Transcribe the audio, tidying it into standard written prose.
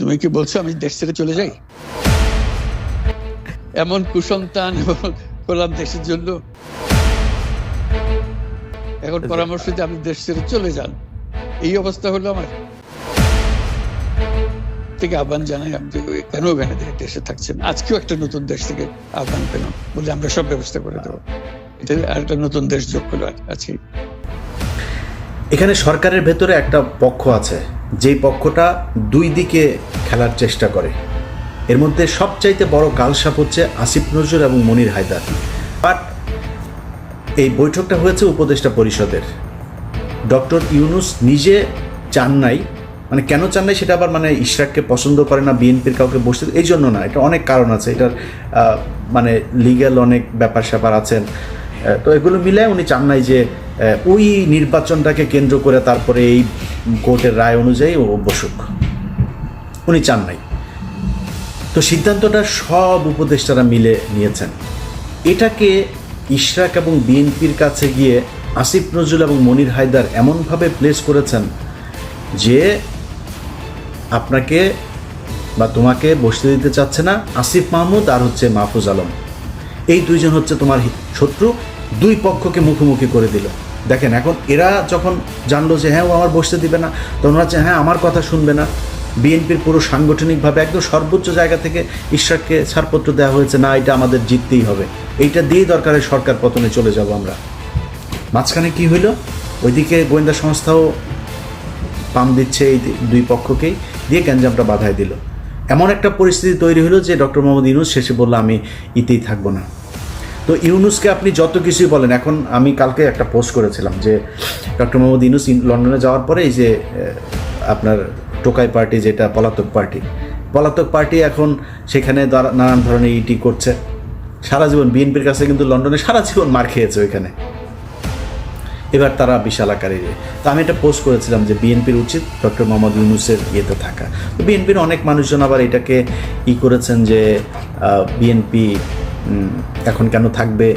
তুমি কি বলছো আমি দেশ ছেড়ে চলে যাই? এমন কুসন্তান করলাম দেশের জন্য, এখন পরামর্শ দিয়ে আপনি দেশ ছেড়ে চলে যান, এই অবস্থা হলো আমার। থেকে আহ্বান জানাই আমি যে কেন ওখানে দেশে থাকছেন। আজকেও একটা নতুন দেশ থেকে আহ্বান পেলাম, বলে আমরা সব ব্যবস্থা করে দেবো। এটা আর একটা নতুন দেশ যোগ হলো আছে। এখানে সরকারের ভেতরে একটা পক্ষ আছে, যেই পক্ষটা দুই দিকে খেলার চেষ্টা করে। এর মধ্যে সবচাইতে বড় কালসাপ হচ্ছে আসিফ নজরুল এবং মনির হায়দার। বাট এই বৈঠকটা হয়েছে উপদেষ্টা পরিষদের। ডক্টর ইউনূস নিজে চান নাই, মানে কেন চান নাই সেটা আবার মানে ইশরাককে পছন্দ করে না, বিএনপির কাউকে বসতে, এই জন্য না, এটা অনেক কারণ আছে। এটার মানে লিগ্যাল অনেক ব্যাপার স্যাপার আছেন। তো এগুলো মিলে উনি চান নাই যে ওই নির্বাচনটাকে কেন্দ্র করে তারপরে এই কোর্টের রায় অনুযায়ী ও বসুক, উনি চান নাই। তো সিদ্ধান্তটা সব উপদেষ্টারা মিলে নিয়েছেন। এটাকে ইশরাক এবং বিএনপির কাছে গিয়ে আসিফ নজরুল এবং মনির হায়দার এমনভাবে প্লেস করেছেন যে আপনাকে বা তোমাকে বসতে দিতে চাচ্ছে না আসিফ মাহমুদ আর হচ্ছে মাহফুজ আলম, এই দুইজন হচ্ছে তোমার শত্রু। দুই পক্ষকে মুখোমুখি করে দিল। দেখেন এখন এরা যখন জানলো যে হ্যাঁ ও আমার বসতে দিবে না, তখন ওরা হচ্ছে হ্যাঁ আমার কথা শুনবে না। বিএনপির পুরো সাংগঠনিকভাবে একদম সর্বোচ্চ জায়গা থেকে ইশরাককে ছাড়পত্র দেওয়া হয়েছে, না এটা আমাদের জিততেই হবে, এইটা দিয়েই দরকারে সরকার পতনে চলে যাব আমরা। মাঝখানে কি হইল, ওইদিকে গোয়েন্দা সংস্থাও পাম দিচ্ছে এই দুই পক্ষকেই, দিয়ে গ্যাঞ্জামটা বাধাই দিল। এমন একটা পরিস্থিতি তৈরি হলো যে ডক্টর মোহাম্মদ ইউনূস শেষে বলল আমি ইতেই থাকবো না। তো ইউনূসকে আপনি যত কিছুই বলেন, এখন আমি কালকে একটা পোস্ট করেছিলাম যে ডক্টর মোহাম্মদ ইউনূস লন্ডনে যাওয়ার পরে এই যে আপনার টোকাই পার্টি, যেটা পলাতক পার্টি এখন সেখানে নানান ধরনের ইটি করছে। সারা জীবন বিএনপির কাছে কিন্তু লন্ডনে সারা জীবন মার খেয়েছে ওইখানে, এবার তারা বিশাল আকারে। তো আমি একটা পোস্ট করেছিলাম যে বিএনপির উচিত ডক্টর মোহাম্মদ ইউনূসের ইয়েতে থাকা। তো বিএনপির অনেক মানুষজন আবার এটাকে করেছেন যে বিএনপি এখন কেন থাকবে,